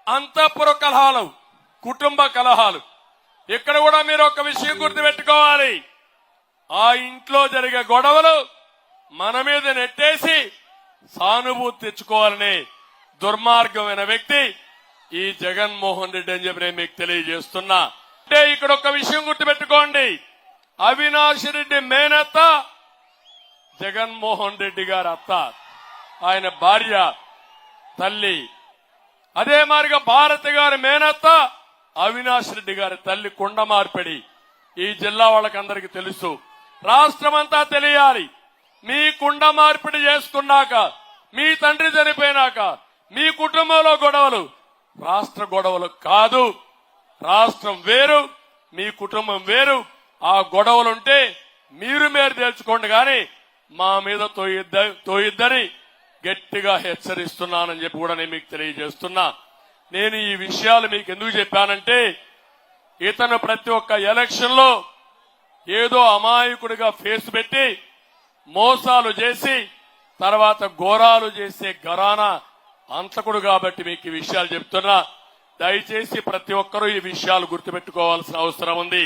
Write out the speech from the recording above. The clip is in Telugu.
అంతఃపుర కలహాలు, కుటుంబ కలహాలు. ఇక్కడ కూడా మీరు ఒక విషయం గుర్తుపెట్టుకోవాలి. ఆ ఇంట్లో జరిగే గొడవలు మన మీద నెట్టేసి సానుభూతి తెచ్చుకోవాలనే దుర్మార్గమైన వ్యక్తి ఈ జగన్మోహన్ రెడ్డి అని చెప్పి నేను మీకు తెలియజేస్తున్నా. అంటే ఇక్కడ ఒక విషయం గుర్తుపెట్టుకోండి. అవినాష్ రెడ్డి మేనత్త జగన్మోహన్ రెడ్డి గారి అత్త, ఆయన భార్య తల్లి. అదే మారిగా భారతి గారి మేనత్త అవినాష్ రెడ్డి గారి తల్లి కుండ మార్పిడి. ఈ జిల్లా వాళ్ళకందరికీ తెలుసు, రాష్ట్రమంతా తెలియాలి. మీ కుండ మార్పిడి చేసుకున్నాక, మీ తండ్రి చనిపోయినాక మీ కుటుంబంలో గొడవలు రాష్ట్ర గొడవలు కాదు. రాష్ట్రం వేరు, మీ కుటుంబం వేరు. ఆ గొడవలుంటే మీరు తేల్చుకోండి, కానీ మా మీద తోయిద్దని గట్టిగా హెచ్చరిస్తున్నానని చెప్పి కూడా నేను మీకు తెలియజేస్తున్నా. నేను ఈ విషయాలు మీకు ఎందుకు చెప్పానంటే, ఇతను ప్రతి ఒక్క ఎలక్షన్ లో ఏదో అమాయకుడిగా ఫేస్ పెట్టి మోసాలు చేసి తర్వాత ఘోరాలు చేసే ఘరానా అంతకుడు కాబట్టి మీకు ఈ విషయాలు చెప్తున్నా. దయచేసి ప్రతి ఒక్కరూ ఈ విషయాలు గుర్తుపెట్టుకోవాల్సిన అవసరం ఉంది.